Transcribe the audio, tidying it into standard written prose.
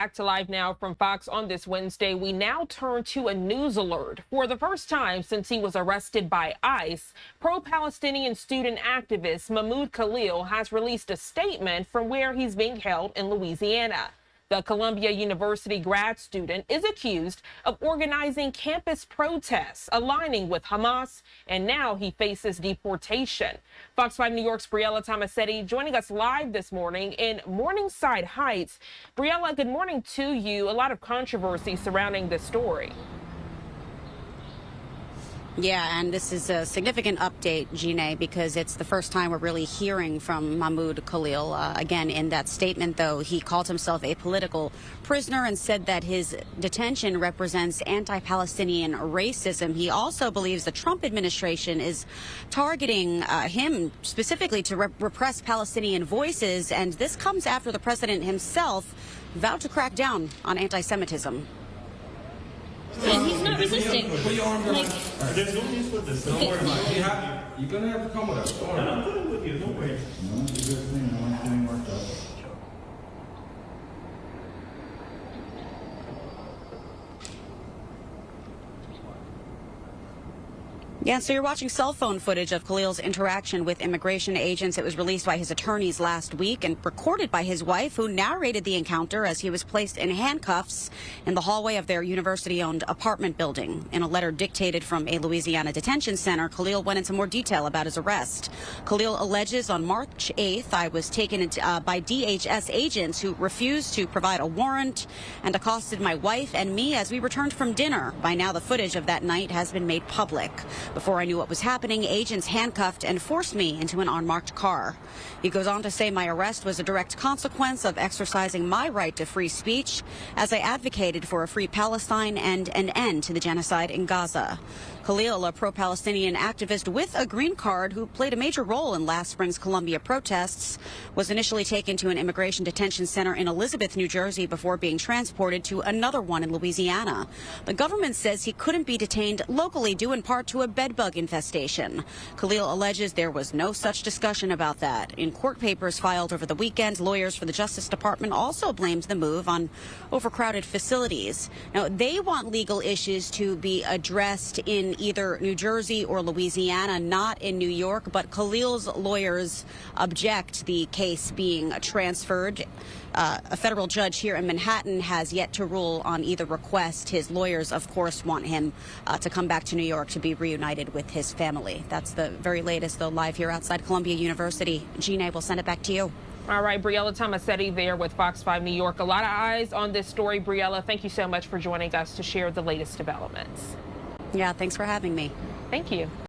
Back to Live Now from Fox on this Wednesday. We now turn to a news alert. For the first time since he was arrested by ICE, pro-Palestinian student activist Mahmoud Khalil has released a statement from where he's being held in Louisiana. The Columbia University grad student is accused of organizing campus protests, aligning with Hamas, and now he faces deportation. Fox 5 New York's Briella Tomassetti joining us live this morning in Morningside Heights. Briella, good morning to you. A lot of controversy surrounding this story. Yeah, and this is a significant update, Gine, because it's the first time we're really hearing from Mahmoud Khalil. Again, in that statement, though, he called himself a political prisoner and said that his detention represents anti-Palestinian racism. He also believes the Trump administration is targeting him specifically to repress Palestinian voices, and this comes after the president himself vowed to crack down on anti-Semitism. And he's not resisting. Put your arms around. There's no use for this. Don't worry about it. You're going to have to come with us. Don't worry. I'm coming with you. Don't worry. No, it's a good thing. I want everything worked out. Yeah, so you're watching cell phone footage of Khalil's interaction with immigration agents. It was released by his attorneys last week and recorded by his wife, who narrated the encounter as he was placed in handcuffs in the hallway of their university-owned apartment building. In a letter dictated from a Louisiana detention center, Khalil went into more detail about his arrest. Khalil alleges on March 8th, I was taken by DHS agents who refused to provide a warrant and accosted my wife and me as we returned from dinner. By now, the footage of that night has been made public. Before I knew what was happening, agents handcuffed and forced me into an unmarked car. He goes on to say my arrest was a direct consequence of exercising my right to free speech as I advocated for a free Palestine and an end to the genocide in Gaza. Khalil, a pro-Palestinian activist with a green card who played a major role in last spring's Columbia protests, was initially taken to an immigration detention center in Elizabeth, New Jersey, before being transported to another one in Louisiana. The government says he couldn't be detained locally due in part to a bedbug infestation. Khalil alleges there was no such discussion about that. In court papers filed over the weekend, lawyers for the Justice Department also blamed the move on overcrowded facilities. Now, they want legal issues to be addressed in either New Jersey or Louisiana, not in New York, but Khalil's lawyers object the case being transferred. A federal judge here in Manhattan has yet to rule on either request. His lawyers, of course, want him to come back to New York to be reunited with his family. That's the very latest, though, live here outside Columbia University. Gina, we'll send it back to you. All right, Briella Tomassetti there with Fox 5 New York. A lot of eyes on this story. Briella, thank you so much for joining us to share the latest developments. Yeah, thanks for having me. Thank you.